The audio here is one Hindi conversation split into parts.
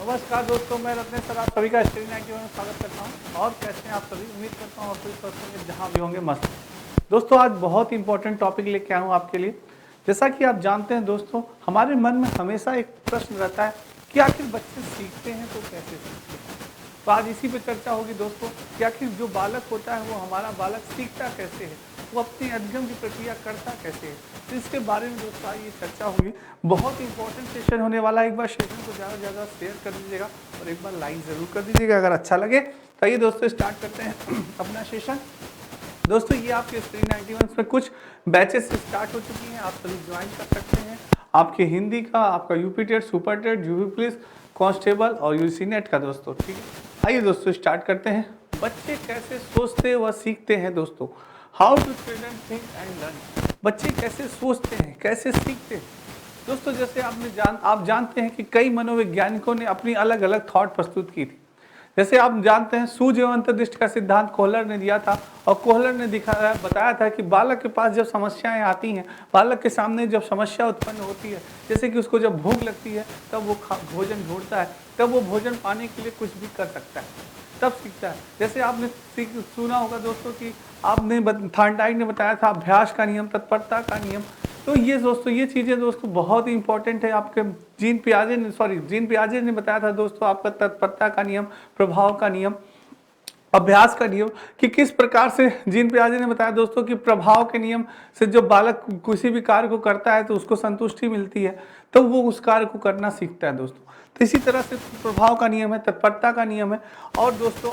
नमस्कार दोस्तों, मैं रत्न सर आप सभी का स्क्रीन एक्टिव में स्वागत करता हूं। और कैसे हैं आप सभी? उम्मीद करता हूं आप सभी स्वस्थ होंगे, जहां भी होंगे मस्त। दोस्तों, आज बहुत इंपॉर्टेंट टॉपिक लेके आया हूं आपके लिए। जैसा कि आप जानते हैं दोस्तों, हमारे मन में हमेशा एक प्रश्न रहता है कि आखिर बच्चे सीखते हैं तो कैसे सीखते हैं। तो आज इसी पे चर्चा होगी दोस्तों कि आखिर जो बालक होता है वो हमारा बालक सीखता कैसे है, वो अपनी अध्ययन की प्रक्रिया करता कैसे है। तो इसके बारे में दोस्तों आज ये चर्चा होगी। बहुत इंपॉर्टेंट सेशन होने वाला है। एक बार सेशन को ज़्यादा से ज़्यादा शेयर कर दीजिएगा और एक बार लाइक ज़रूर कर दीजिएगा अगर अच्छा लगे। तो आइए दोस्तों स्टार्ट करते हैं अपना सेशन। दोस्तों, ये आपके स्क्रीन 91 में कुछ बैचेस स्टार्ट हो चुकी हैं, आप सभी ज्वाइन कर सकते हैं। आपके हिंदी का, आपका UP TET, super TET, UP police, constable और यूसी नेट का दोस्तों, ठीक है। आइए दोस्तों स्टार्ट करते हैं। बच्चे कैसे सोचते व सीखते हैं दोस्तों। How to children think and learn. बच्चे कैसे सोचते हैं, कैसे सीखते हैं दोस्तों। जैसे आप जानते हैं कि कई मनोवैज्ञानिकों ने अपनी अलग अलग थॉट प्रस्तुत की थी। जैसे आप जानते हैं सूझ एवं अंतर्दृष्टि का सिद्धांत कोहलर ने दिया था और कोहलर ने बताया था कि बालक के पास जब समस्याएं आती हैं, बालक के सामने जब समस्या उत्पन्न होती है, जैसे कि उसको जब भूख लगती है तब वो भोजन ढूंढता है, तब वो भोजन पाने के लिए कुछ भी कर सकता है, तब सीखता है। जैसे आपने सुना होगा दोस्तों कि थार्नडाइक ने बताया था अभ्यास का नियम, तत्परता का नियम। तो ये दोस्तों, ये चीज़ें दोस्तों बहुत ही इंपॉर्टेंट है। आपके जीन पियाजे ने बताया था दोस्तों आपका तत्परता का नियम, प्रभाव का नियम, अभ्यास का नियम, कि किस प्रकार से जीन पियाजे ने बताया दोस्तों कि प्रभाव के नियम से जो बालक किसी भी कार्य को करता है तो उसको संतुष्टि मिलती है, तो वो उस कार्य को करना सीखता है दोस्तों। तो इसी तरह से प्रभाव का नियम है, तत्परता का नियम है। और दोस्तों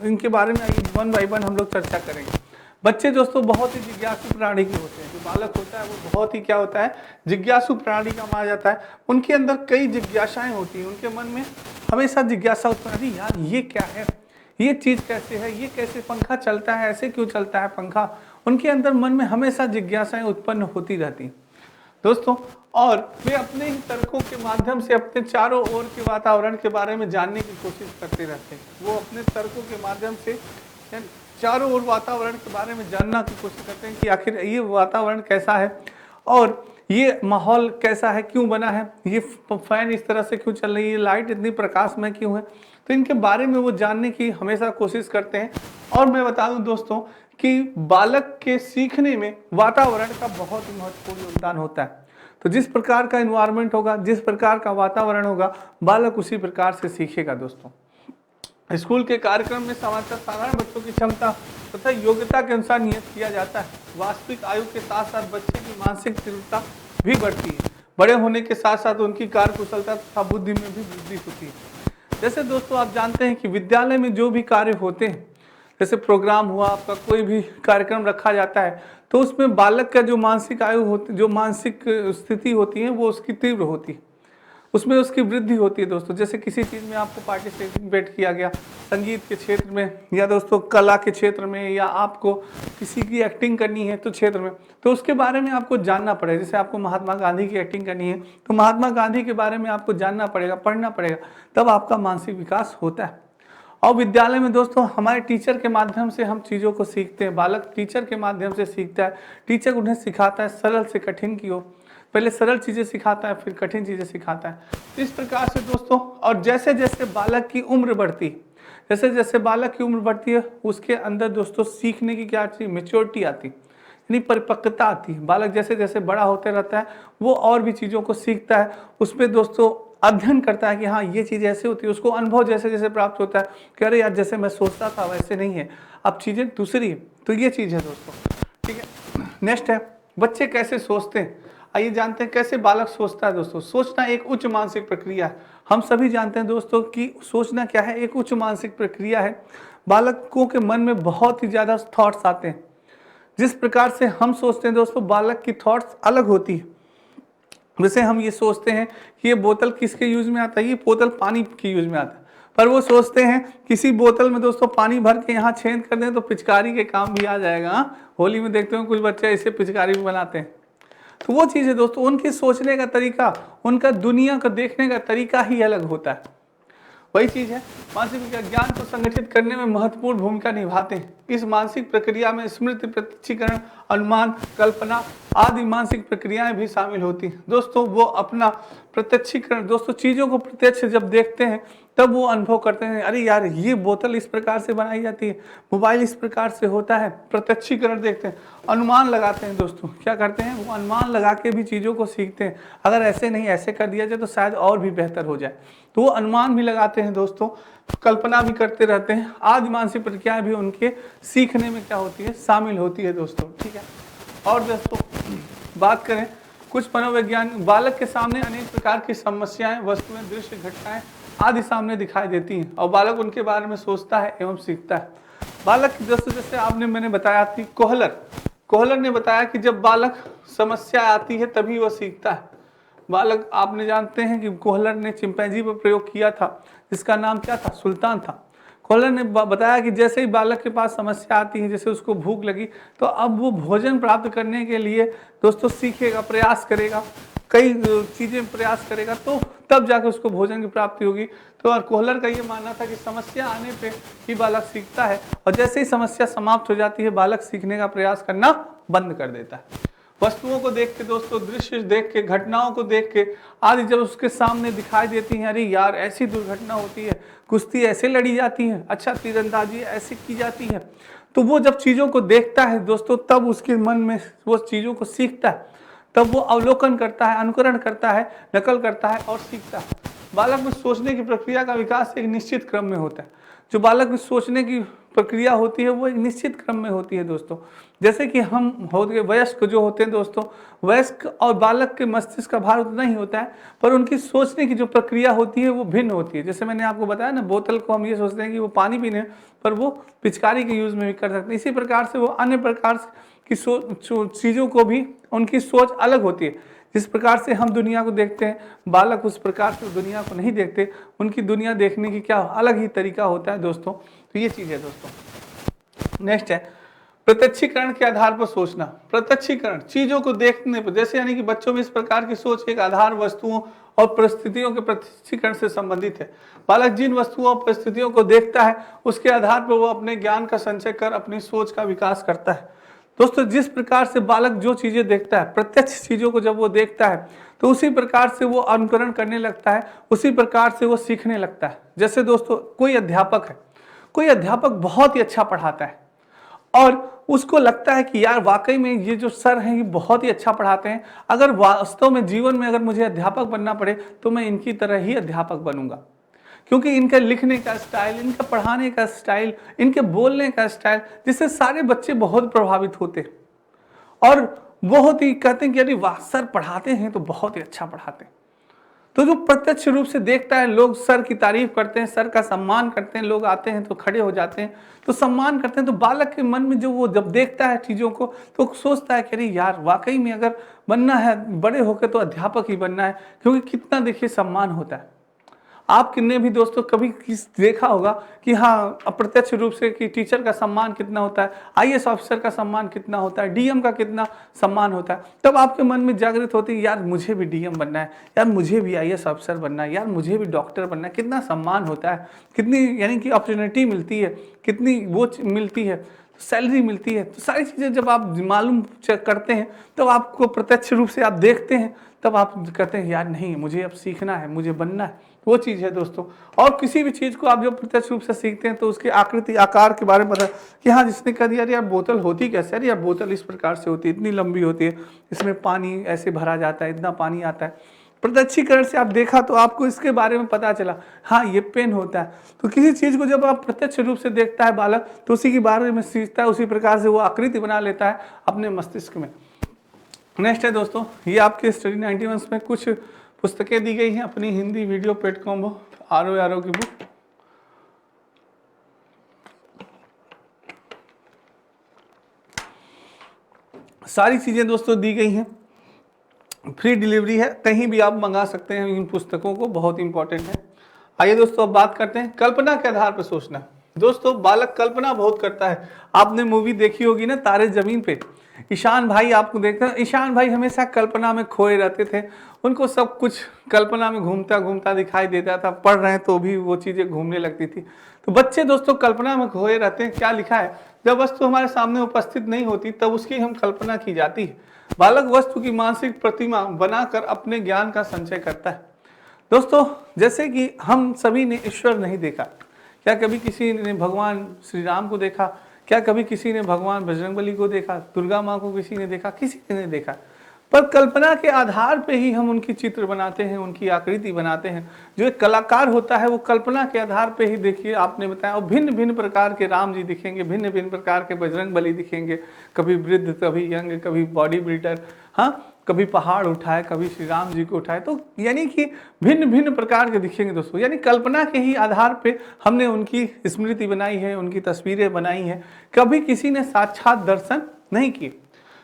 इनके बारे में वन बाई वन हम लोग चर्चा करेंगे। बच्चे दोस्तों बहुत ही जिज्ञासु प्राणी के होते हैं। जो बालक होता है वो बहुत ही क्या होता है, जिज्ञासु प्राणी का माना जाता है। उनके अंदर कई जिज्ञासाएं होती हैं, उनके मन में हमेशा जिज्ञासा उत्पन्न होती है, यार ये क्या है, ये चीज़ कैसे है, ये कैसे पंखा चलता है, ऐसे क्यों चलता है पंखा। उनके अंदर मन में हमेशा जिज्ञासाएं उत्पन्न होती रहती हैं दोस्तों। और वे अपने ही तर्कों के माध्यम से अपने चारों ओर के वातावरण के बारे में जानने की कोशिश करते रहते हैं। वो अपने तर्कों के माध्यम से चारों ओर वातावरण के बारे में जानना की कोशिश करते हैं कि आखिर ये वातावरण कैसा है और ये माहौल कैसा है, क्यों बना है, ये फैन इस तरह से क्यों चल रही है, लाइट इतनी प्रकाशमय क्यों है। तो इनके बारे में वो जानने की हमेशा कोशिश करते हैं। और मैं बता दूं दोस्तों कि बालक के सीखने में वातावरण का बहुत ही महत्वपूर्ण योगदान होता है। तो जिस प्रकार का इन्वायरमेंट होगा, जिस प्रकार का वातावरण होगा, बालक उसी प्रकार से सीखेगा दोस्तों। स्कूल के कार्यक्रम में साधारण बच्चों की क्षमता तथा योग्यता के अनुसार नियत किया जाता है। वास्तविक आयु के साथ साथ बच्चे की मानसिक तीव्रता भी बढ़ती है। बड़े होने के साथ साथ उनकी कार्यकुशलता तथा बुद्धि में भी वृद्धि होती है। जैसे दोस्तों आप जानते हैं कि विद्यालय में जो भी कार्य होते हैं, जैसे प्रोग्राम हुआ, आपका कोई भी कार्यक्रम रखा जाता है, तो उसमें बालक का जो मानसिक आयु होती, जो मानसिक स्थिति होती है वो उसकी तीव्र होती है, उसमें उसकी वृद्धि होती है दोस्तों। जैसे किसी चीज़ में आपको पार्टिसिपेट किया गया, संगीत के क्षेत्र में या दोस्तों कला के क्षेत्र में, या आपको किसी की एक्टिंग करनी है तो क्षेत्र में, तो उसके बारे में आपको जानना पड़ेगा। जैसे आपको महात्मा गांधी की एक्टिंग करनी है तो महात्मा गांधी के बारे में आपको जानना पड़ेगा, पढ़ना पड़ेगा, तब आपका मानसिक विकास होता है। और विद्यालय में दोस्तों हमारे टीचर के माध्यम से हम चीज़ों को सीखते हैं। बालक टीचर के माध्यम से सीखता है। टीचर उन्हें सिखाता है सरल से कठिन की ओर, पहले सरल चीज़ें सिखाता है फिर कठिन चीज़ें सिखाता है। तो इस प्रकार से दोस्तों, और जैसे जैसे बालक की उम्र बढ़ती, जैसे जैसे बालक की उम्र बढ़ती है, उसके अंदर दोस्तों सीखने की क्या आती है, मेच्योरिटी आती, यानी परिपक्वता आती है। बालक जैसे जैसे बड़ा होते रहता है वो और भी चीज़ों को सीखता है, उसमें दोस्तों अध्ययन करता है कि हाँ ये चीज़ ऐसे होती है। उसको अनुभव जैसे जैसे प्राप्त होता है कि अरे यार जैसे मैं सोचता था वैसे नहीं है, अब चीज़ें दूसरी है। तो ये चीज़ है दोस्तों, ठीक है। नेक्स्ट है बच्चे कैसे सोचते हैं। आइए जानते हैं कैसे बालक सोचता है दोस्तों। सोचना एक उच्च मानसिक प्रक्रिया है। हम सभी जानते हैं दोस्तों कि सोचना क्या है, एक उच्च मानसिक प्रक्रिया है। बालकों के मन में बहुत ही ज़्यादा थॉट्स आते हैं। जिस प्रकार से हम सोचते हैं दोस्तों, बालक की थॉट्स अलग होती है। वैसे हम ये सोचते हैं कि ये बोतल किसके यूज में आता है, ये बोतल पानी की यूज में आता है, पर वो सोचते हैं किसी बोतल में दोस्तों पानी भर के यहाँ छेद कर दें तो पिचकारी के काम भी आ जाएगा। होली में देखते हो कुछ बच्चे ऐसे पिचकारी भी बनाते हैं। तो वो चीज़ है दोस्तों, उनके सोचने का तरीका, उनका दुनिया को देखने का तरीका ही अलग होता है। वही चीज है, मानसिक प्रक्रिया ज्ञान को संगठित करने में महत्वपूर्ण भूमिका निभाते हैं। इस मानसिक प्रक्रिया में स्मृति, प्रत्यक्षीकरण, अनुमान, कल्पना आदि मानसिक प्रक्रियाएं भी शामिल होती हैं। दोस्तों वो अपना प्रत्यक्षीकरण, दोस्तों चीजों को प्रत्यक्ष जब देखते हैं तब वो अनुभव करते हैं, अरे यार ये बोतल इस प्रकार से बनाई जाती है, मोबाइल इस प्रकार से होता है। प्रत्यक्षीकरण देखते हैं, अनुमान लगाते हैं। दोस्तों क्या करते हैं, वो अनुमान लगा के भी चीज़ों को सीखते हैं, अगर ऐसे नहीं ऐसे कर दिया जाए तो शायद और भी बेहतर हो जाए, तो वो अनुमान भी लगाते हैं। दोस्तों कल्पना भी करते रहते हैं। आदि मानसिक प्रक्रियाएं भी उनके सीखने में क्या होती है, शामिल होती है दोस्तों। ठीक है, और दोस्तों बात करें कुछ मनोवैज्ञानिक, बालक के सामने अनेक प्रकार की समस्याएं, वस्तुएं, दृश्य, घटनाएं आदि सामने दिखाई देती हैं और बालक उनके बारे में सोचता है एवं सीखता है। बालक जैसे जैसे आपने मैंने बताया थी, कोहलर ने बताया कि जब बालक समस्या आती है तभी वह सीखता है। बालक, आपने जानते हैं कि कोहलर ने चिंपैंजी पर प्रयोग किया था जिसका नाम क्या था, सुल्तान था। कोहलर ने बताया कि जैसे ही बालक के पास समस्या आती है, जैसे उसको भूख लगी, तो अब वो भोजन प्राप्त करने के लिए दोस्तों सीखेगा, प्रयास करेगा, कई चीजें प्रयास करेगा, तो तब जाकर उसको भोजन की प्राप्ति होगी। तो और कोहलर का ये मानना था कि समस्या आने पे ही बालक सीखता है, और जैसे ही समस्या समाप्त हो जाती है बालक सीखने का प्रयास करना बंद कर देता है। वस्तुओं को देख के दोस्तों, दृश्य देख के, घटनाओं को देख के आदि जब उसके सामने दिखाई देती हैं, अरे यार ऐसी दुर्घटना होती है, कुश्ती ऐसे लड़ी जाती है, अच्छा तीरंदाजी ऐसे की जाती है, तो वो जब चीज़ों को देखता है दोस्तों तब उसके मन में वो चीज़ों को सीखता है, तब वो अवलोकन करता है, अनुकरण करता है, नकल करता है और सीखता है। बालक में सोचने की प्रक्रिया का विकास एक निश्चित क्रम में होता है। जो बालक में सोचने की प्रक्रिया होती है वो एक निश्चित क्रम में होती है दोस्तों। जैसे कि हम हो गए वयस्क जो होते हैं दोस्तों, वयस्क और बालक के मस्तिष्क का भार उतना ही होता है, पर उनकी सोचने की जो प्रक्रिया होती है वो भिन्न होती है। जैसे मैंने आपको बताया ना, बोतल को हम ये सोचते हैं कि वो पानी पीने, पर वो पिचकारी के यूज में भी कर सकते हैं। इसी प्रकार से वो अन्य प्रकार की चीज़ों को भी उनकी सोच अलग होती है। जिस प्रकार से हम दुनिया को देखते हैं, बालक उस प्रकार से दुनिया को नहीं देखते, उनकी दुनिया देखने की क्या अलग ही तरीका होता है दोस्तों। तो ये चीज़ है दोस्तों। नेक्स्ट है प्रत्यक्षीकरण के आधार पर सोचना। प्रत्यक्षीकरण चीजों को देखने पर, जैसे यानी कि बच्चों में इस प्रकार की सोच एक आधार, वस्तुओं और परिस्थितियों के प्रत्यक्षीकरण से संबंधित है। बालक जिन वस्तुओं और परिस्थितियों को देखता है उसके आधार पर वो अपने ज्ञान का संचय कर अपनी सोच का विकास करता है। दोस्तों जिस प्रकार से बालक जो चीजें देखता है, प्रत्यक्ष चीजों को जब वो देखता है तो उसी प्रकार से वो अनुकरण करने लगता है, उसी प्रकार से वो सीखने लगता है। जैसे दोस्तों कोई अध्यापक बहुत ही अच्छा पढ़ाता है और उसको लगता है कि यार वाकई में ये जो सर हैं ये बहुत ही अच्छा पढ़ाते हैं, अगर वास्तव में जीवन में अगर मुझे अध्यापक बनना पड़े तो मैं इनकी तरह ही अध्यापक बनूंगा, क्योंकि इनका लिखने का स्टाइल, इनका पढ़ाने का स्टाइल, इनके बोलने का स्टाइल, जिससे सारे बच्चे बहुत प्रभावित होते हैं और बहुत ही कहते हैं कि अरे वाह सर पढ़ाते हैं तो बहुत ही अच्छा पढ़ाते हैं। तो जो प्रत्यक्ष रूप से देखता है, लोग सर की तारीफ करते हैं, सर का सम्मान करते हैं, लोग आते हैं तो खड़े हो जाते हैं तो सम्मान करते हैं। तो बालक के मन में जो वो जब देखता है चीज़ों को तो सोचता है कि अरे यार वाकई में अगर बनना है बड़े होकर तो अध्यापक ही बनना है, क्योंकि कितना देखिए सम्मान होता है। आप कितने भी दोस्तों कभी देखा होगा कि हाँ अप्रत्यक्ष रूप से कि टीचर का सम्मान कितना होता है, आईएएस ऑफिसर का सम्मान कितना होता है, डीएम का कितना सम्मान होता है, तब आपके मन में जागृत होती है यार मुझे भी डीएम बनना है, यार मुझे भी आईएएस ऑफिसर बनना है, यार मुझे भी डॉक्टर बनना है। कितना सम्मान होता है, कितनी यानी कि अपॉर्चुनिटी मिलती है, कितनी वो मिलती है, सैलरी मिलती है। तो सारी चीज़ें जब आप मालूम करते हैं तब आपको प्रत्यक्ष रूप से आप देखते हैं, तब आप कहते हैं यार नहीं मुझे अब सीखना है, मुझे बनना है। वो चीज़ है दोस्तों। और किसी भी चीज़ को आप जब प्रत्यक्ष रूप से सीखते हैं तो उसके आकृति आकार के बारे में पता कि हाँ जिसने कह दिया यार बोतल होती कैसे, अरे यार बोतल इस प्रकार से होती है, इतनी लंबी होती है, इसमें पानी ऐसे भरा जाता है, इतना पानी आता है। प्रत्यक्षीकरण से आप देखा तो आपको इसके बारे में पता चला, हाँ ये पेन होता है। तो किसी चीज़ को जब आप प्रत्यक्ष रूप से देखता है बालक तो उसी के बारे में सीखता है, उसी प्रकार से वो आकृति बना लेता है अपने मस्तिष्क में। नेक्स्ट है दोस्तों, ये आपके स्टडी 91 में कुछ पुस्तकें दी गई हैं अपनी हिंदी वीडियो पेड कॉम्बो आरो की बुक। सारी चीज़ें दोस्तों दी गई हैं, फ्री डिलीवरी है, कहीं भी आप मंगा सकते हैं इन पुस्तकों को, बहुत इंपॉर्टेंट है। आइए दोस्तों अब बात करते हैं कल्पना के आधार पर सोचना। दोस्तों बालक कल्पना बहुत करता है। आपने मूवी देखी होगी ना तारे जमीन पे, ईशान भाई आपको देखते हैं, ईशान भाई हमेशा कल्पना में खोए रहते थे, उनको सब कुछ कल्पना में घूमता घूमता दिखाई देता था, पढ़ रहे हैं तो भी वो चीज़ें घूमने लगती थी। तो बच्चे दोस्तों कल्पना में खोए रहते हैं। क्या लिखा है, जब वस्तु हमारे सामने उपस्थित नहीं होती तब उसकी हम कल्पना की जाती है। बालक वस्तु की मानसिक प्रतिमा बनाकर अपने ज्ञान का संचय करता है। दोस्तों जैसे कि हम सभी ने ईश्वर नहीं देखा, क्या कभी किसी ने भगवान श्री राम को देखा, क्या कभी किसी ने भगवान बजरंगबली को देखा, दुर्गा माँ को किसी ने देखा, किसी ने नहीं देखा। पर कल्पना के आधार पे ही हम उनकी चित्र बनाते हैं, उनकी आकृति बनाते हैं। जो एक कलाकार होता है वो कल्पना के आधार पे ही, देखिए आपने बताया, और भिन्न भिन्न प्रकार के राम जी दिखेंगे, भिन्न भिन्न प्रकार के बजरंगबली दिखेंगे, कभी वृद्ध, कभी यंग, कभी बॉडी बिल्डर, हाँ, कभी पहाड़ उठाए, कभी श्री राम जी को उठाए। तो यानी कि भिन्न भिन्न प्रकार के दिखेंगे दोस्तों। यानी कल्पना के ही आधार पे हमने उनकी स्मृति बनाई है, उनकी तस्वीरें बनाई हैं, कभी किसी ने साक्षात दर्शन नहीं किए।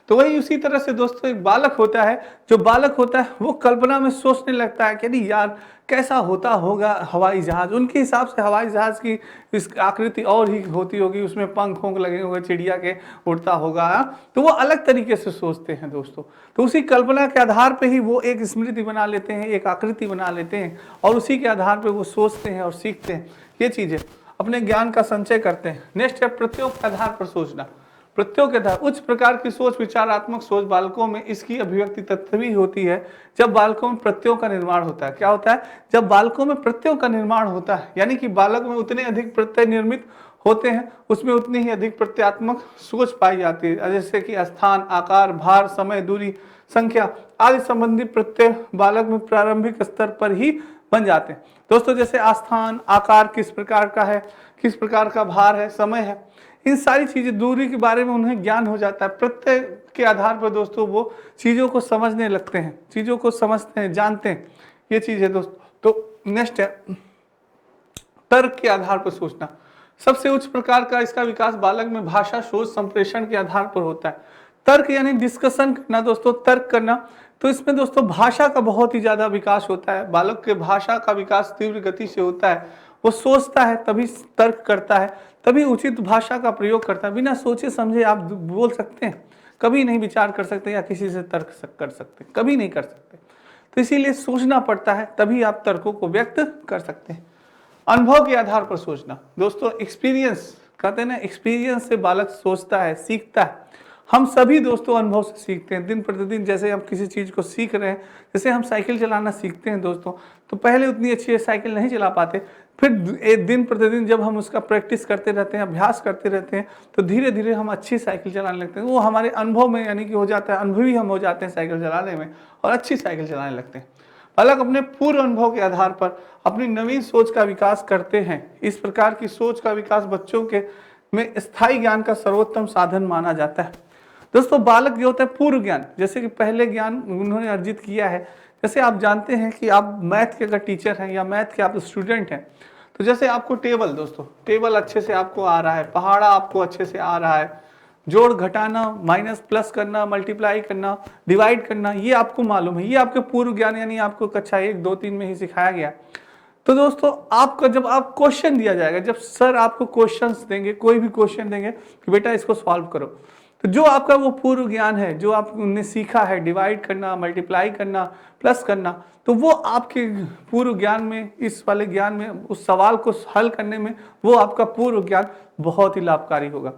तो वही उसी तरह से दोस्तों एक बालक होता है, जो बालक होता है वो कल्पना में सोचने लगता है कि नहीं यार कैसा होता होगा हवाई जहाज। उनके हिसाब से हवाई जहाज की इस आकृति और ही होती होगी, उसमें पंख वोंख लगे होंगे, चिड़िया के उड़ता होगा। तो वो अलग तरीके से सोचते हैं दोस्तों। तो उसी कल्पना के आधार पे ही वो एक स्मृति बना लेते हैं, एक आकृति बना लेते हैं, और उसी के आधार पे वो सोचते हैं और सीखते हैं। ये चीज़ें अपने ज्ञान का संचय करते हैं। नेक्स्ट है प्रत्योग के आधार पर सोचना। प्रत्योग के आधार, उच्च प्रकार की सोच, विचारात्मक सोच बालकों में इसकी अभिव्यक्ति तभी होती है जब बालकों में प्रत्ययों का निर्माण होता है। क्या होता है, जब बालकों में प्रत्ययों का निर्माण होता है, यानी कि बालक में उतने अधिक प्रत्यय निर्मित होते हैं, उसमें उतनी ही अधिक प्रत्यात्मक सोच पाई जाती है। जैसे कि स्थान, आकार, भार, समय, दूरी, संख्या आदि संबंधी प्रत्यय बालक में प्रारंभिक स्तर पर ही बन जाते हैं। दोस्तों जैसे स्थान, आकार किस प्रकार का है, किस प्रकार का भार है, समय है, इन सारी चीजें, दूरी के बारे में उन्हें ज्ञान हो जाता है। प्रत्यय के आधार पर दोस्तों वो चीजों को समझने लगते हैं, चीजों को समझते हैं, जानते हैं। ये चीज है दोस्तों। तो नेक्स्ट है तर्क के आधार पर सोचना। सबसे उच्च प्रकार का इसका विकास बालक में भाषा शोध संप्रेषण के आधार पर होता है। तर्क यानी डिस्कशन करना दोस्तों, तर्क करना। तो इसमें दोस्तों भाषा का बहुत ही ज्यादा विकास होता है। बालक के भाषा का विकास तीव्र गति से होता है। वो सोचता है तभी तर्क करता है, तभी उचित भाषा का प्रयोग करता है। बिना सोचे समझे आप बोल सकते हैं, कभी नहीं विचार कर सकते या किसी से तर्क कर सकते, कभी नहीं कर सकते। तो इसीलिए सोचना पड़ता है, तभी आप तर्कों को व्यक्त कर सकते हैं। अनुभव के आधार पर सोचना दोस्तों, एक्सपीरियंस कहते हैं ना, एक्सपीरियंस से बालक सोचता है, सीखता है। हम सभी दोस्तों अनुभव से सीखते हैं दिन प्रतिदिन। जैसे हम किसी चीज़ को सीख रहे हैं, जैसे हम साइकिल चलाना सीखते हैं दोस्तों, तो पहले उतनी अच्छी साइकिल नहीं चला पाते, फिर दिन प्रतिदिन जब हम उसका प्रैक्टिस करते रहते हैं, अभ्यास करते रहते हैं, तो धीरे धीरे हम अच्छी साइकिल चलाने लगते हैं। वो हमारे अनुभव में यानी कि हो जाता है, अनुभवी हम हो जाते हैं साइकिल चलाने में, और अच्छी साइकिल चलाने लगते हैं। बालक अपने पूर्व अनुभव के आधार पर अपनी नवीन सोच का विकास करते हैं। इस प्रकार की सोच का विकास बच्चों के में स्थायी ज्ञान का सर्वोत्तम साधन माना जाता है। दोस्तों बालक जो होता है पूर्व ज्ञान, जैसे कि पहले ज्ञान उन्होंने अर्जित किया है। जैसे आप जानते हैं कि आप मैथ के अगर टीचर हैं या मैथ के आप स्टूडेंट हैं, तो जैसे आपको टेबल दोस्तों, टेबल अच्छे से आपको आ रहा है, पहाड़ा आपको अच्छे से आ रहा है, जोड़ घटाना, माइनस प्लस करना, मल्टीप्लाई करना, डिवाइड करना, ये आपको मालूम है। ये आपके पूर्व ज्ञान यानी आपको कक्षा 1, 2, 3 में ही सिखाया गया। तो दोस्तों आपका जब आप क्वेश्चन दिया जाएगा, जब सर आपको क्वेश्चंस देंगे, कोई भी क्वेश्चन देंगे कि बेटा इसको सॉल्व करो, तो जो आपका वो पूर्व ज्ञान है, जो आपने सीखा है डिवाइड करना, मल्टीप्लाई करना, प्लस करना, तो वो आपके पूर्व ज्ञान में, इस वाले ज्ञान में, उस सवाल को हल करने में वो आपका पूर्व ज्ञान बहुत ही लाभकारी होगा।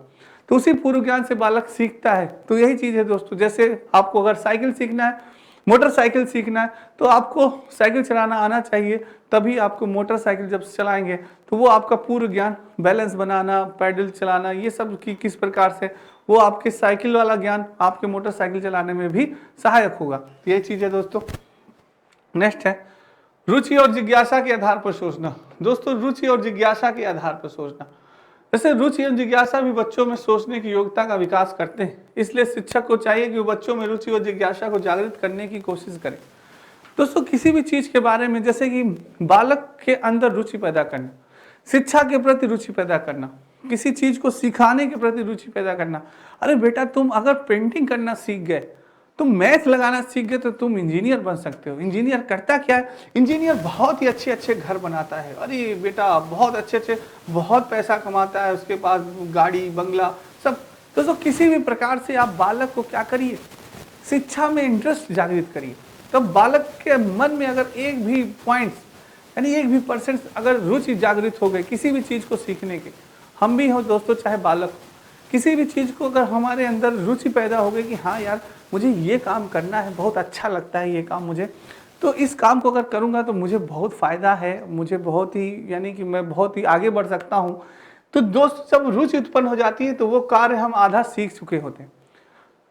तो उसी पूर्व ज्ञान से बालक सीखता है। तो यही चीज़ है दोस्तों, जैसे आपको अगर साइकिल सीखना है, मोटरसाइकिल सीखना है, तो आपको साइकिल चलाना आना चाहिए, तभी आपको मोटरसाइकिल जब चलाएंगे तो वो आपका पूर्व ज्ञान, बैलेंस बनाना, पैडल चलाना, ये सब की किस प्रकार से, वो आपके साइकिल वाला ज्ञान आपके मोटरसाइकिल चलाने में भी सहायक होगा। ये चीज़ है दोस्तों। नेक्स्ट है रुचि और जिज्ञासा के आधार पर सोचना। दोस्तों रुचि और जिज्ञासा के आधार पर सोचना, वैसे रुचि और जिज्ञासा भी बच्चों में सोचने की योग्यता का विकास करते हैं। इसलिए शिक्षक को चाहिए कि वो बच्चों में रुचि और जिज्ञासा को जागृत करने की कोशिश करें। दोस्तों किसी भी चीज के बारे में, जैसे कि बालक के अंदर रुचि पैदा करना, शिक्षा के प्रति रुचि पैदा करना, किसी चीज को सिखाने के प्रति रुचि पैदा करना। अरे बेटा तुम अगर पेंटिंग करना सीख गए, तुम मैथ लगाना सीख गए, तो तुम इंजीनियर बन सकते हो। इंजीनियर करता क्या है, इंजीनियर बहुत ही अच्छे अच्छे घर बनाता है। अरे बेटा बहुत अच्छे अच्छे, बहुत पैसा कमाता है, उसके पास गाड़ी बंगला सब। दोस्तों किसी भी प्रकार से आप बालक को क्या करिए, शिक्षा में इंटरेस्ट जागृत करिए। तब बालक के मन में अगर एक भी पॉइंट्स यानी एक भी परसेंट अगर रुचि जागृत हो गई किसी भी चीज़ को सीखने की, हम भी हो दोस्तों चाहे बालक हो, किसी भी चीज़ को अगर हमारे अंदर रुचि पैदा हो गई कि हाँ यार मुझे ये काम करना है, बहुत अच्छा लगता है ये काम मुझे, तो इस काम को अगर करूँगा तो मुझे बहुत फ़ायदा है, मुझे बहुत ही यानी कि मैं बहुत ही आगे बढ़ सकता हूँ। तो दोस्त जब रुचि उत्पन्न हो जाती है तो वो कार्य हम आधा सीख चुके होते हैं।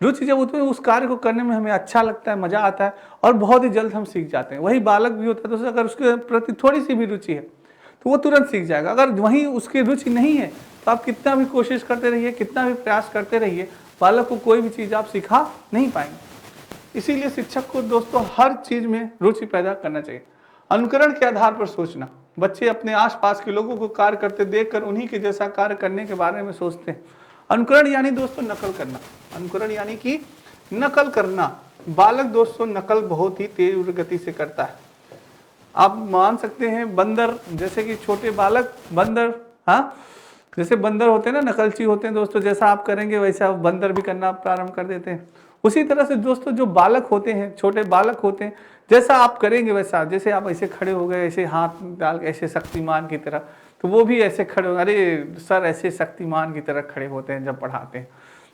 रुचि जब उत्पन्न उस कार्य को करने में हमें अच्छा लगता है, मज़ा आता है और बहुत ही जल्द हम सीख जाते हैं। वही बालक भी होता है, तो अगर उसके प्रति थोड़ी सी भी रुचि है तो वो तुरंत सीख जाएगा। अगर वहीं उसकी रुचि नहीं है तो आप कितना भी कोशिश करते रहिए, कितना भी प्रयास करते रहिए, बालक को कोई भी चीज़ आप सिखा नहीं पाएंगे। इसीलिए शिक्षक को दोस्तों हर चीज़ में रुचि पैदा करना चाहिए। अनुकरण के आधार पर सोचना, बच्चे अपने आसपास के लोगों को कार्य करते देखकर उन्हीं के जैसा कार्य करने के बारे में सोचते हैं। अनुकरण यानी दोस्तों नकल करना, अनुकरण यानी कि नकल करना। बालक दोस्तों नकल बहुत ही तेज गति से करता है। आप मान सकते हैं बंदर, जैसे कि छोटे बालक बंदर, हाँ जैसे बंदर होते हैं ना, नकलची होते हैं दोस्तों, जैसा आप करेंगे वैसा बंदर भी करना प्रारंभ कर देते हैं। उसी तरह से दोस्तों जो बालक होते हैं, छोटे बालक होते हैं, जैसा आप करेंगे वैसा, जैसे आप ऐसे खड़े हो गए ऐसे हाथ डाल के ऐसे शक्तिमान की तरह, तो वो भी ऐसे खड़े हो, अरे सर ऐसे शक्तिमान की तरह खड़े होते हैं जब पढ़ाते हैं।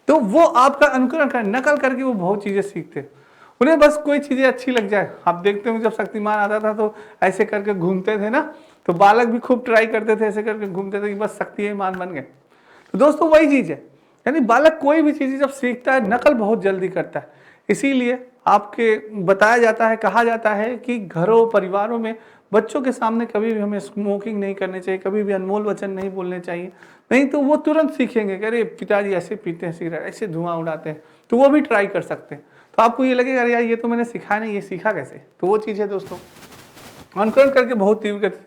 तो वो आपका अनुकरण कर, नकल करके वो बहुत चीज़ें सीखते हैं। उन्हें बस कोई चीज़ें अच्छी लग जाए। आप देखते हो जब शक्तिमान आता था तो ऐसे करके घूमते थे ना, तो बालक भी खूब ट्राई करते थे, ऐसे करके घूमते थे कि बस शक्तिमान बन गए। तो दोस्तों वही चीज़ है, यानी बालक कोई भी चीज़ जब सीखता है नकल बहुत जल्दी करता है। इसीलिए आपके बताया जाता है, कहा जाता है कि घरों परिवारों में बच्चों के सामने कभी भी हमें स्मोकिंग नहीं करनी चाहिए, कभी भी अनमोल वचन नहीं बोलने चाहिए, नहीं तो वो तुरंत सीखेंगे कि अरे पिताजी ऐसे पीते हैं सिगरेट, ऐसे धुआं उड़ाते हैं, तो वो भी ट्राई कर सकते हैं। तो आपको ये लगेगा अरे यार ये तो मैंने सिखाया नहीं, ये सीखा कैसे? तो वो चीज़ है दोस्तों, अनुकरण करके बहुत तीव्र गति।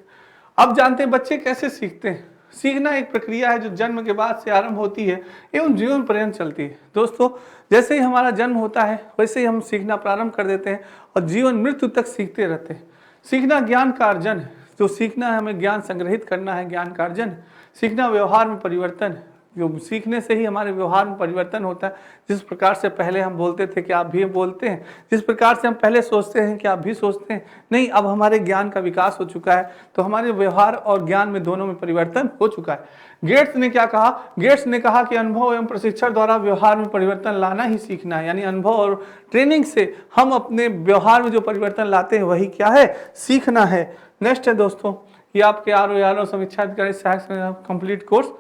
अब जानते हैं बच्चे कैसे सीखते हैं। सीखना एक प्रक्रिया है जो जन्म के बाद से आरंभ होती है एवं जीवन पर्यंत चलती है। दोस्तों जैसे ही हमारा जन्म होता है वैसे ही हम सीखना प्रारंभ कर देते हैं और जीवन मृत्यु तक सीखते रहते हैं। सीखना ज्ञान का अर्जन है, जो सीखना है हमें ज्ञान संग्रहित करना है, ज्ञान का अर्जन। सीखना व्यवहार में परिवर्तन है, जो सीखने से ही हमारे व्यवहार में परिवर्तन होता है। जिस प्रकार से पहले हम बोलते थे कि आप भी बोलते हैं, जिस प्रकार से हम पहले सोचते हैं कि आप भी सोचते हैं, नहीं अब हमारे ज्ञान का विकास हो चुका है, तो हमारे व्यवहार और ज्ञान में दोनों में परिवर्तन हो चुका है। गेट्स ने क्या कहा? गेट्स ने कहा कि अनुभव एवं प्रशिक्षण द्वारा व्यवहार में परिवर्तन लाना ही सीखना है। यानी अनुभव और ट्रेनिंग से हम अपने व्यवहार में जो परिवर्तन लाते हैं वही क्या है? सीखना है। नेक्स्ट है दोस्तों, ये आपके आर समीक्षा अधिकारी सहायक कंप्लीट कोर्स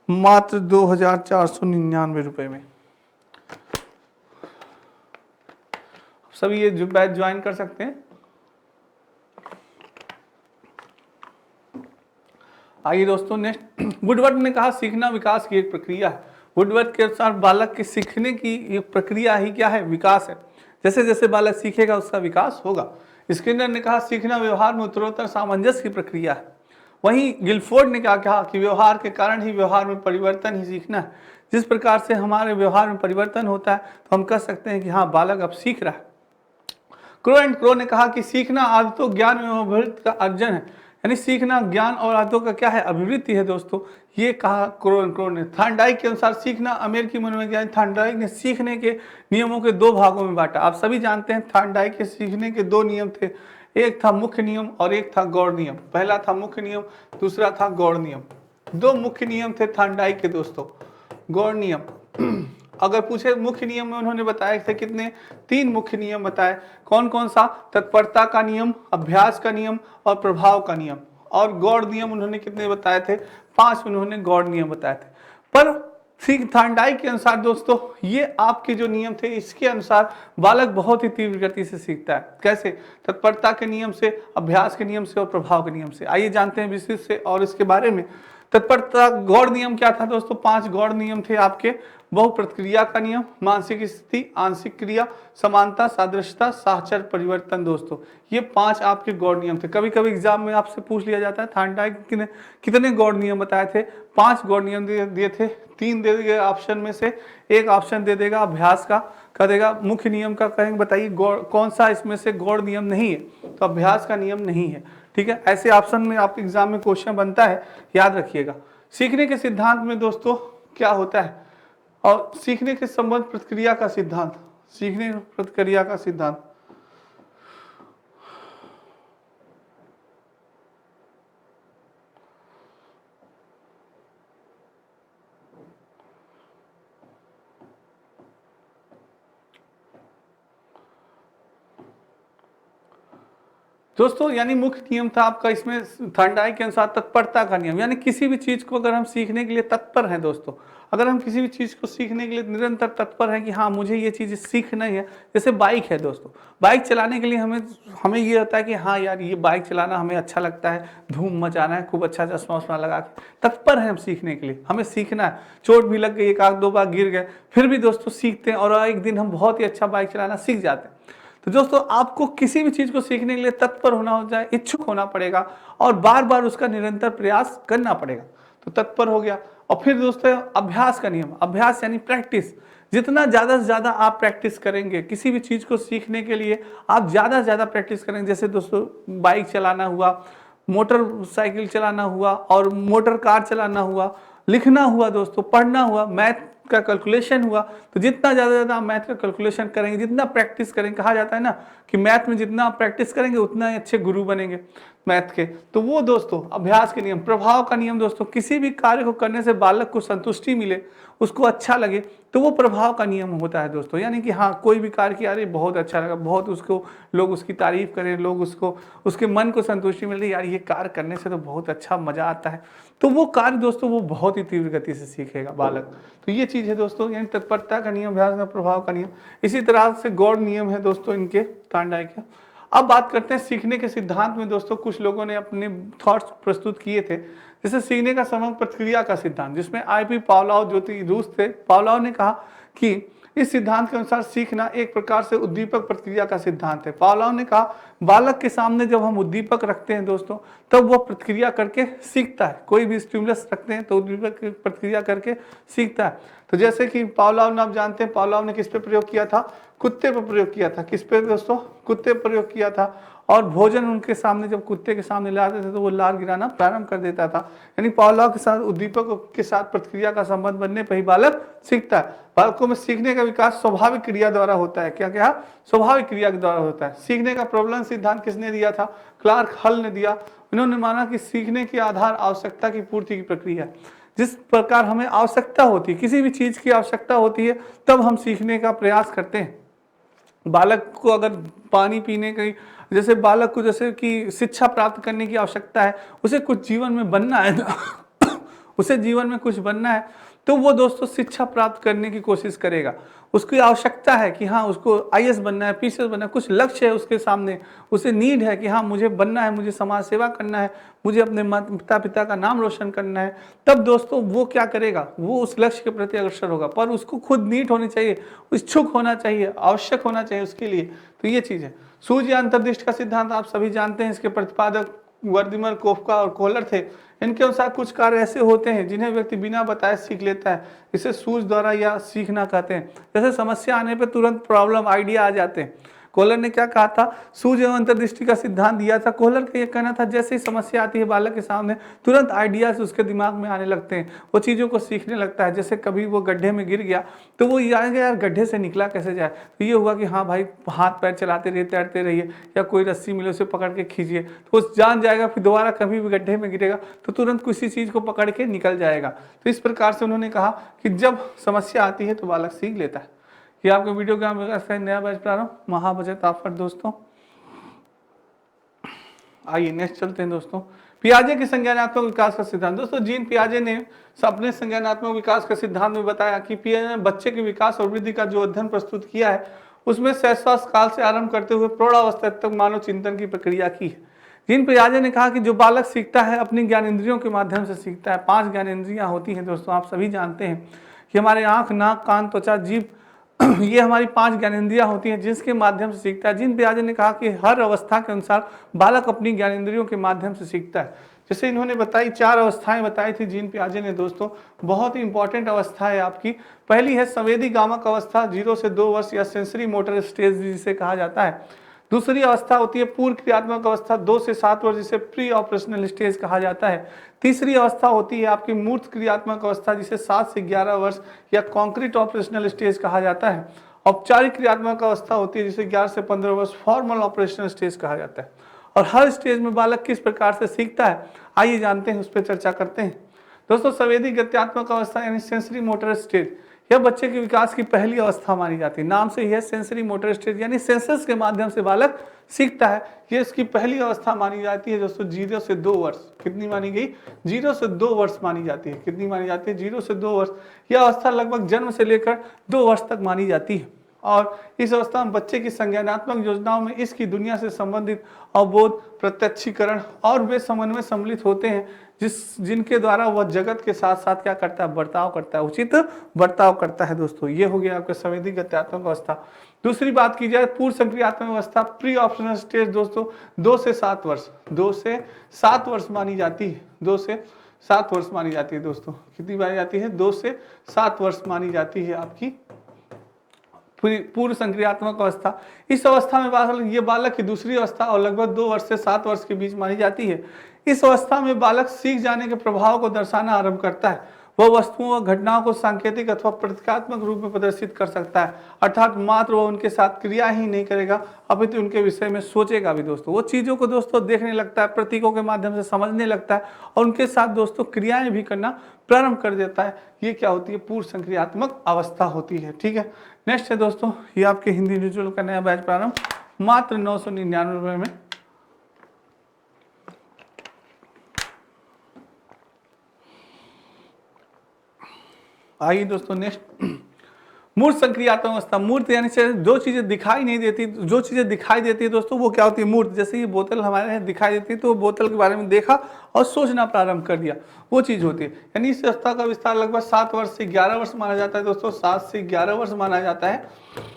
मात्र 2,499 रुपए में। सभी ये बैच ज्वाइन कर सकते हैं। आइए दोस्तों नेक्स्ट, वुडवर्ड ने कहा सीखना विकास की एक प्रक्रिया है। वुडवर्ड के अनुसार बालक के सीखने की एक प्रक्रिया ही क्या है? विकास है। जैसे जैसे बालक सीखेगा उसका विकास होगा। स्किनर ने कहा सीखना व्यवहार में उत्तरोत्तर सामंजस्य की प्रक्रिया है। वहीं गिलफोर्ड ने क्या कहा कि व्यवहार के कारण ही व्यवहार में परिवर्तन ही सीखना है। जिस प्रकार से हमारे व्यवहार में परिवर्तन होता है तो हम कह सकते हैं कि हाँ बालक अब सीख रहा है। क्रो एंड क्रो ने कहा कि सीखना आदतों ज्ञान एवं अभिवृत्ति का अर्जन है। यानी सीखना ज्ञान और आदतों का क्या है? अभिवृत्ति है दोस्तों, ये कहा क्रो एंड क्रो ने। थॉर्नडाइक के अनुसार सीखना अमेरिकी मनोवैज्ञानिक थॉर्नडाइक ने सीखने के नियमों के दो भागों में बांटा। आप सभी जानते हैं थॉर्नडाइक के सीखने के दो नियम थे, एक था मुख्य नियम और एक था गौड़ नियम। पहला था मुख्य नियम, दूसरा था गौड़ नियम। दो मुख्य नियम थे थॉर्नडाइक के दोस्तों। गौड़ नियम अगर पूछे मुख्य नियम में उन्होंने बताए थे कितने? 3 मुख्य नियम बताए। कौन कौन सा? तत्परता का नियम, अभ्यास का नियम और प्रभाव का नियम। और गौड़ नियम उन्होंने कितने बताए थे? 5 उन्होंने गौड़ नियम बताए थे। पर थॉर्नडाइक के अनुसार दोस्तों ये आपके जो नियम थे इसके अनुसार बालक बहुत ही तीव्र गति से सीखता है। कैसे? तत्परता के नियम से, अभ्यास के नियम से और प्रभाव के नियम से। आइए जानते हैं विस्तृत से और इसके बारे में। तत्परता गौड़ नियम क्या था दोस्तों? 5 गौड़ नियम थे आपके। बहुप्रतिक्रिया का नियम, मानसिक स्थिति, आंशिक क्रिया, समानता, सादृश्यता, साहचर्य परिवर्तन। दोस्तों ये 5 आपके गौड़ नियम थे। कभी कभी एग्जाम में आपसे पूछ लिया जाता है थॉर्नडाइक ने कितने गौड़ नियम बताए थे? 5 गौड़ नियम दिए थे। 3 दे देगा ऑप्शन में से, एक ऑप्शन दे देगा अभ्यास का, कह देगा मुख्य नियम का, कहेंगे बताइए कौन सा इसमें से गौड़ नियम नहीं है? तो अभ्यास का नियम नहीं है। ठीक है, ऐसे ऑप्शन में आपके एग्जाम में क्वेश्चन बनता है, याद रखिएगा। सीखने के सिद्धांत में दोस्तों क्या होता है? और सीखने के संबंध प्रक्रिया का सिद्धांत, सीखने प्रक्रिया का सिद्धांत। दोस्तों यानी मुख्य नियम था आपका इसमें थर्नडाइक के अनुसार तत्परता का नियम, यानी किसी भी चीज को अगर हम सीखने के लिए तत्पर हैं दोस्तों, अगर हम किसी भी चीज को सीखने के लिए निरंतर तत्पर हैं कि हाँ मुझे ये चीज सीखना ही है। जैसे बाइक है दोस्तों, बाइक चलाने के लिए हमें ये होता है कि हाँ यार ये बाइक चलाना हमें अच्छा लगता है, धूम मचाना है, खूब अच्छा चश्मा वश्मा लगा के तत्पर है हम सीखने के लिए, हमें सीखना है। चोट भी लग गई, एक आध दो बार गिर गए, फिर भी दोस्तों सीखते हैं और एक दिन हम बहुत ही अच्छा बाइक चलाना सीख जाते हैं। तो दोस्तों आपको किसी भी चीज को सीखने के लिए तत्पर होना हो जाए, इच्छुक होना पड़ेगा और बार बार उसका निरंतर प्रयास करना पड़ेगा। तो तत्पर हो गया। और फिर दोस्तों अभ्यास का नियम, अभ्यास यानी प्रैक्टिस। जितना ज़्यादा से ज़्यादा आप प्रैक्टिस करेंगे किसी भी चीज़ को सीखने के लिए, आप ज़्यादा से ज़्यादा प्रैक्टिस करेंगे। जैसे दोस्तों बाइक चलाना हुआ, मोटरसाइकिल चलाना हुआ और मोटर कार चलाना हुआ, लिखना हुआ दोस्तों, पढ़ना हुआ, मैथ का कैलकुलेशन हुआ। तो जितना ज़्यादा आप मैथ का कैलकुलेशन करेंगे, जितना प्रैक्टिस करेंगे, कहा जाता है ना कि मैथ में जितना आप प्रैक्टिस करेंगे उतना ही अच्छे गुरु बनेंगे मैथ के। तो वो दोस्तों अभ्यास के नियम। प्रभाव का नियम दोस्तों, किसी भी कार्य को करने से बालक को संतुष्टि मिले, उसको अच्छा लगे, तो वो प्रभाव का नियम होता है दोस्तों। यानी कि हाँ कोई भी कार्य किया, अरे बहुत अच्छा लगा, बहुत उसको लोग उसकी तारीफ करें, लोग उसको उसके मन को संतुष्टि मिल रही, यार ये कार्य करने से तो बहुत अच्छा मजा आता है, तो वो कार्य दोस्तों वो बहुत ही तीव्र गति से सीखेगा बालक। तो ये चीज़ है दोस्तों, यानी तत्परता का नियम, अभ्यास का प्रभाव का नियम। इसी तरह से गौड़ नियम है दोस्तों इनके थॉर्नडाइक के। अब बात करते हैं सीखने के सिद्धांत में दोस्तों, कुछ लोगों ने अपने थॉट्स प्रस्तुत किए थे। जैसे सीखने का समग्र प्रक्रिया का सिद्धांत, जिसमें आईपी पावलोव जो रूस थे, पावलोव ने कहा कि इस सिद्धांत के अनुसार सीखना एक प्रकार से उद्दीपक प्रक्रिया का सिद्धांत है। पावलोव ने कहा बालक के सामने जब हम उद्दीपक रखते हैं दोस्तों, तब वो प्रक्रिया करके सीखता है। कोई भी स्टिमुलस रखते हैं तो उद्दीपक प्रक्रिया करके सीखता है। तो जैसे कि पावलोव ने, आप जानते हैं पावलोव ने किस पे प्रयोग किया था? कुत्ते पर प्रयोग किया था। किस पे दोस्तों? कुत्ते पर प्रयोग किया था। और भोजन उनके सामने जब कुत्ते के सामने लाते थे तो वो लार गिराना प्रारंभ कर देता था। यानी पावलोव के साथ उद्दीपक के साथ प्रतिक्रिया का संबंध बनने पर ही बालक सीखता है। बालकों में सीखने का विकास स्वाभाविक क्रिया द्वारा होता है। क्या क्या? स्वाभाविक क्रिया के द्वारा होता है। सीखने का प्रबलन सिद्धांत किसने दिया था? क्लार्क हल ने दिया। इन्होंने माना कि सीखने के आधार आवश्यकता की पूर्ति की प्रक्रिया है। जिस प्रकार हमें आवश्यकता होती है, किसी भी चीज की आवश्यकता होती है, तब हम सीखने का प्रयास करते हैं। बालक को अगर पानी पीने की, जैसे बालक को जैसे कि शिक्षा प्राप्त करने की आवश्यकता है, उसे कुछ जीवन में बनना है उसे जीवन में कुछ बनना है, तो वो दोस्तों शिक्षा प्राप्त करने की कोशिश करेगा। उसकी आवश्यकता है कि हाँ उसको आईएएस बनना है, पीसीएस बनना है, कुछ लक्ष्य है उसके सामने, उसे नीड है कि हाँ मुझे बनना है, मुझे समाज सेवा करना है, मुझे अपने माता पिता का नाम रोशन करना है। तब दोस्तों वो क्या करेगा? वो उस लक्ष्य के प्रति अग्रसर होगा, पर उसको खुद नीड होनी चाहिए, इच्छुक होना चाहिए, आवश्यक होना चाहिए उसके लिए। तो ये चीज़ है। सूझ या अंतर्दृष्टि का सिद्धांत आप सभी जानते हैं। इसके प्रतिपादक वर्दिमर, कोफका और कोहलर थे। इनके अनुसार कुछ कार्य ऐसे होते हैं जिन्हें व्यक्ति बिना बताए सीख लेता है। इसे सूझ द्वारा या सीखना कहते हैं। जैसे समस्या आने पर तुरंत प्रॉब्लम आइडिया आ जाते हैं। कोहलर ने क्या कहा था? सूझ एवं अंतर्दृष्टि का सिद्धांत दिया था। कोहलर का यह कहना था जैसे ही समस्या आती है बालक के सामने, तुरंत आइडियाज उसके दिमाग में आने लगते हैं, वो चीज़ों को सीखने लगता है। जैसे कभी वो गड्ढे में गिर गया तो वो जाएगा यार गड्ढे से निकला कैसे जाए, तो ये हुआ कि हाँ भाई हाथ पैर चलाते रहिए, तैरते रहिए, या कोई रस्सी मिले उसे पकड़ के खींचिए, तो वो जान जाएगा। फिर दोबारा कभी भी गड्ढे में गिरेगा तो तुरंत किसी चीज़ को पकड़ के निकल जाएगा। तो इस प्रकार से उन्होंने कहा कि जब समस्या आती है तो बालक सीख लेता है। ये आपको वीडियो ग्राम विकास का नया बैच प्रारंभ, महाबचत ऑफर दोस्तों। आइए नेक्स्ट चलते हैं दोस्तों। पियाजे के संज्ञानात्मक विकास का सिद्धांत। दोस्तों जीन पियाजे ने अपने संज्ञानात्मक विकास के सिद्धांत में बताया कि पियाजे ने बच्चे के विकास और वृद्धि का जो अध्ययन प्रस्तुत किया है उसमें शैशवास काल से आरंभ करते हुए प्रौढ़ावस्था तक मानव चिंतन की प्रक्रिया की है। जीन पियाजे ने कहा कि जो बालक सीखता है अपनी ज्ञानेंद्रियों के माध्यम से सीखता है। 5 ज्ञानेंद्रियां होती हैं दोस्तों, आप सभी जानते हैं कि हमारे आंख, नाक, कान, त्वचा, जीभ, ये हमारी 5 ज्ञानेंद्रियां होती हैं जिसके माध्यम से सीखता है। जीन पियाजे ने कहा कि हर अवस्था के अनुसार बालक अपनी ज्ञानेंद्रियों के माध्यम से सीखता है। जैसे इन्होंने बताई 4 अवस्थाएं बताई थी जीन पियाजे ने दोस्तों, बहुत ही इंपॉर्टेंट अवस्था है आपकी। पहली है संवेदी गामक अवस्था, 0 से 2 वर्ष या सेंसरी मोटर स्टेज जिसे कहा जाता है। दूसरी अवस्था होती है पूर्व क्रियात्मक अवस्था 2 से 7 वर्ष, जिसे प्री ऑपरेशनल स्टेज कहा जाता है। तीसरी अवस्था होती है आपकी मूर्त क्रियात्मक अवस्था, जिसे 7 से 11 वर्ष या कॉन्क्रीट ऑपरेशनल स्टेज कहा जाता है। औपचारिक क्रियात्मक अवस्था होती है जिसे 11 से 15 वर्ष फॉर्मल ऑपरेशनल स्टेज कहा जाता है। और हर स्टेज में बालक किस प्रकार से सीखता है, आइए जानते हैं, उस पर चर्चा करते हैं। दोस्तों, संवेदी गत्यात्मक अवस्था यानी सेंसरी मोटर स्टेज, यह बच्चे के विकास की पहली अवस्था मानी जाती है। नाम से यह सेंसरी मोटर स्टेज यानी सेंसर्स के माध्यम से बालक सीखता है, यह इसकी पहली अवस्था मानी जाती है। दोस्तों 0 से 2 वर्ष, कितनी मानी गई, 0 से 2 वर्ष मानी जाती है। कितनी मानी जाती है, 0 से 2 वर्ष। यह अवस्था लगभग जन्म से लेकर 2 वर्ष तक मानी जाती है। और इस अवस्था में बच्चे की संज्ञानात्मक योजनाओं में इसकी दुनिया से संबंधित अवबोध, प्रत्यक्षीकरण और वे समन्वय सम्मिलित होते हैं, जिनके द्वारा वह जगत के साथ साथ क्या करता है, बर्ताव करता है, उचित बर्ताव करता है। दोस्तों ये हो गया आपका संवेदी गत्यात्मक अवस्था। दूसरी बात की जाए पूर्व संक्रियात्मक अवस्था प्री ऑपरेशनल स्टेज, दोस्तों 2 से 7 वर्ष, 2 से 7 वर्ष मानी जाती है। 2 से 7 वर्ष मानी जाती है। दोस्तों कितनी मानी जाती है, 2 से 7 वर्ष मानी जाती है आपकी पूर्व संक्रियात्मक अवस्था। इस अवस्था में ये बालक की दूसरी अवस्था और लगभग 2 वर्ष से 7 वर्ष के बीच मानी जाती है। इस अवस्था में बालक सीख जाने के प्रभाव को दर्शाना आरंभ करता है। वह वस्तुओं व घटनाओं को सांकेतिक अथवा प्रतीकात्मक रूप में प्रदर्शित कर सकता है, अर्थात मात्र वह उनके साथ क्रिया ही नहीं करेगा अपितु उनके विषय में सोचेगा भी। दोस्तों वो चीज़ों को दोस्तों देखने लगता है, प्रतीकों के माध्यम से समझने लगता है और उनके साथ दोस्तों क्रियाएं भी करना प्रारंभ कर देता है। ये क्या होती है, पूर्व संक्रियात्मक अवस्था होती है। ठीक है, नेक्स्ट है दोस्तों, ये आपके हिंदी इंडिविजुअल का नया बैच प्रारंभ मात्र 999 रुपये में। आइए दोस्तों नेक्स्ट, मूर्त संक्रियात्मक अवस्था। मूर्त यानी से जो चीजें दिखाई नहीं देती, जो चीजें दिखाई देती है दोस्तों वो क्या होती है, मूर्त। जैसे ये बोतल हमारे यहाँ दिखाई देती है तो बोतल के बारे में देखा और सोचना प्रारंभ कर दिया, वो चीज होती है। यानी इस अवस्था का विस्तार लगभग 7 वर्ष से 11 वर्ष माना जाता है। दोस्तों 7 से 11 वर्ष माना जाता है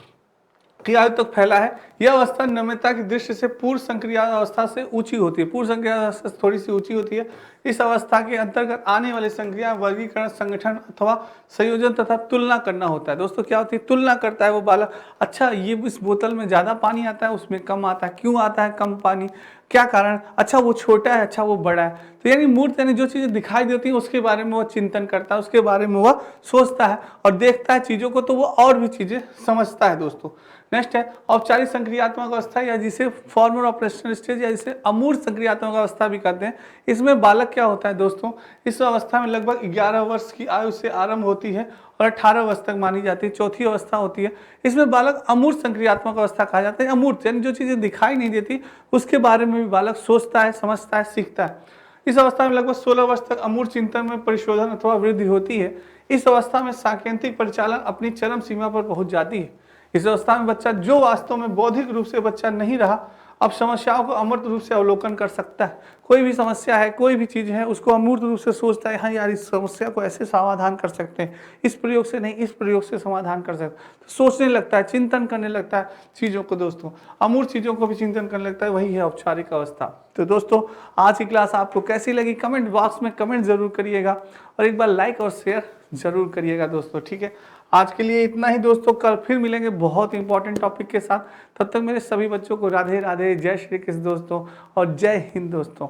की आयु तक फैला है। यह अवस्था नम्यता की दृष्टि से पूर्व संक्रिया अवस्था से ऊंची होती है। पूर्व संक्रिया अवस्था से थोड़ी सी ऊंची होती है। इस अवस्था के अंतर्गत आने वाली संक्रिया वर्गीकरण, संगठन अथवा संयोजन तथा तुलना करना होता है। दोस्तों क्या होती है, तुलना करता है वो बालक। अच्छा ये इस बोतल में ज्यादा पानी आता है, उसमें कम आता है, क्यों आता है कम पानी, क्या कारण, अच्छा वो छोटा है, अच्छा वो बड़ा है। तो यानी मूर्त यानी जो चीजें दिखाई देती है उसके बारे में वह चिंतन करता है, उसके बारे में वह सोचता है और देखता है चीजों को, तो वो और भी चीजें समझता है। दोस्तों नेक्स्ट है औपचारिक संक्रियात्मक अवस्था या जिसे फॉर्मल ऑपरेशनल स्टेज या जिसे अमूर्त संक्रियात्मक अवस्था भी कहते हैं। इसमें बालक क्या होता है दोस्तों, इस अवस्था में लगभग 11 वर्ष की आयु से आरंभ होती है और 18 वर्ष तक मानी जाती है। चौथी अवस्था होती है, इसमें बालक अमूर्त संक्रियात्मक अवस्था कहा जाता है। अमूर्त यानी जो चीजें दिखाई नहीं देती उसके बारे में भी बालक सोचता है, समझता है, सीखता है। इस अवस्था में लगभग 16 वर्ष तक अमूर्त चिंतन में परिशोधन अथवा वृद्धि होती है। इस अवस्था में सांकेतिक परिचालन अपनी चरम सीमा पर पहुंच जाती है। इस अवस्था में बच्चा जो वास्तव में बौद्धिक रूप से बच्चा नहीं रहा, अब समस्याओं को अमूर्त रूप से अवलोकन कर सकता है। कोई भी समस्या है, कोई भी चीज है, उसको अमूर्त रूप से सोचता है, हाँ यार इस समस्या को ऐसे समाधान कर सकते हैं, इस प्रयोग से नहीं इस प्रयोग से समाधान कर सकते हैं। तो सोचने लगता है, चिंतन करने लगता है चीजों को। दोस्तों अमूर्त चीजों को भी चिंतन करने लगता है, वही है औपचारिक अवस्था। तो दोस्तों आज की क्लास आपको कैसी लगी, कमेंट बॉक्स में कमेंट जरूर करिएगा और एक बार लाइक और शेयर जरूर करिएगा दोस्तों। ठीक है, आज के लिए इतना ही दोस्तों, कल फिर मिलेंगे बहुत इंपॉर्टेंट टॉपिक के साथ। तब तक मेरे सभी बच्चों को राधे राधे, जय श्री कृष्ण दोस्तों और जय हिंद दोस्तों।